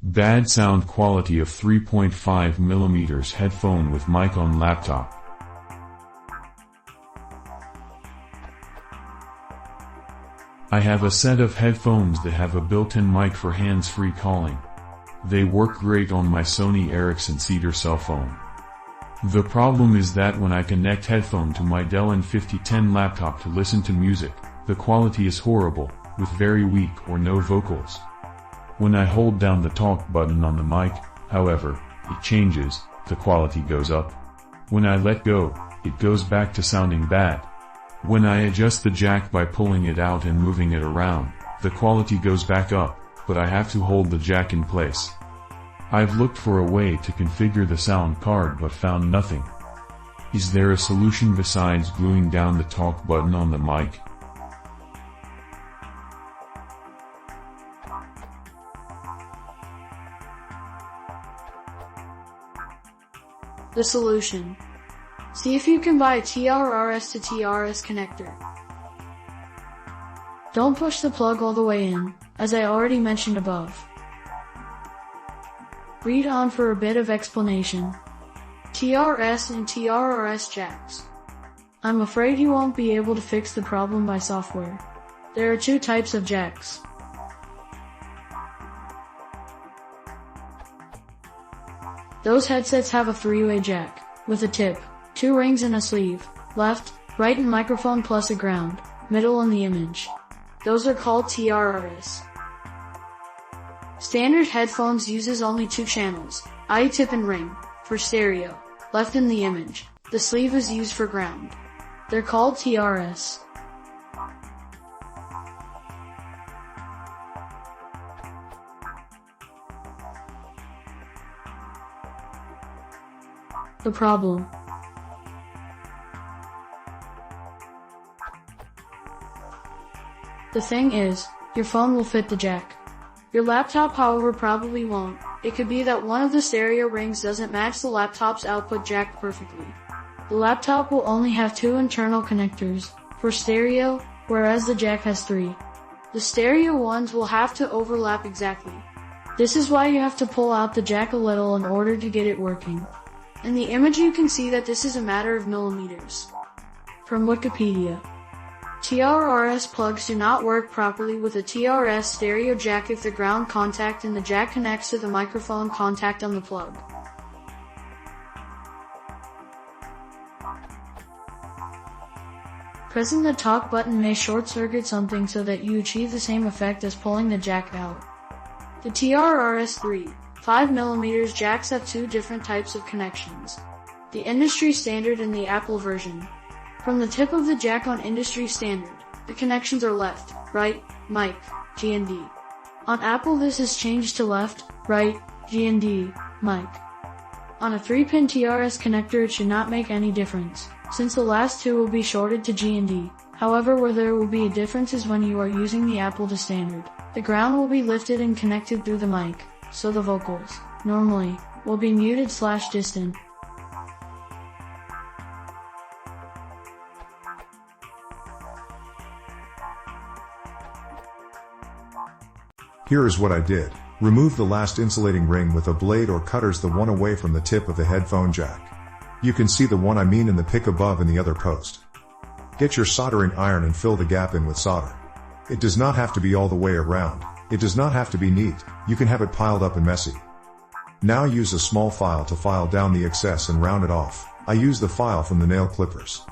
Bad sound quality of 3.5mm headphone with mic on laptop. I have a set of headphones that have a built-in mic for hands-free calling. They work great on my Sony Ericsson Cedar cell phone. The problem is that when I connect headphone to my Dell N5010 laptop to listen to music, the quality is horrible, with very weak or no vocals. When I hold down the talk button on the mic, however, it changes, the quality goes up. When I let go, it goes back to sounding bad. When I adjust the jack by pulling it out and moving it around, the quality goes back up, but I have to hold the jack in place. I've looked for a way to configure the sound card but found nothing. Is there a solution besides gluing down the talk button on the mic? The solution. See if you can buy a TRRS to TRS connector. Don't push the plug all the way in, as I already mentioned above. Read on for a bit of explanation. TRS and TRRS jacks. I'm afraid you won't be able to fix the problem by software. There are two types of jacks. Those headsets have a three-way jack, with a tip, two rings and a sleeve, left, right and microphone plus a ground, middle in the image. Those are called TRRS. Standard headphones uses only two channels, i.e. tip and ring, for stereo, left in the image. The sleeve is used for ground. They're called TRS. The problem. The thing is, your phone will fit the jack. Your laptop, however, probably won't. It could be that one of the stereo rings doesn't match the laptop's output jack perfectly. The laptop will only have two internal connectors, for stereo, whereas the jack has three. The stereo ones will have to overlap exactly. This is why you have to pull out the jack a little in order to get it working. In the image you can see that this is a matter of millimeters. From Wikipedia. TRRS plugs do not work properly with a TRS stereo jack if the ground contact in the jack connects to the microphone contact on the plug. Pressing the talk button may short-circuit something so that you achieve the same effect as pulling the jack out. The TRRS 5mm jacks have two different types of connections. The industry standard and the Apple version. From the tip of the jack on industry standard, the connections are left, right, mic, G and D. On Apple this is changed to left, right, G and D, mic. On a 3-pin TRS connector it should not make any difference, since the last two will be shorted to G and D. However, where there will be a difference is when you are using the Apple to standard. The ground will be lifted and connected through the mic, so the vocals, normally, will be muted/distant. Here is what I did. Remove the last insulating ring with a blade or cutters the one away from the tip of the headphone jack. You can see the one I mean in the pic above in the other post. Get your soldering iron and fill the gap in with solder. It does not have to be all the way around. It does not have to be neat. You can have it piled up and messy. Now use a small file to file down the excess and round it off. I use the file from the nail clippers.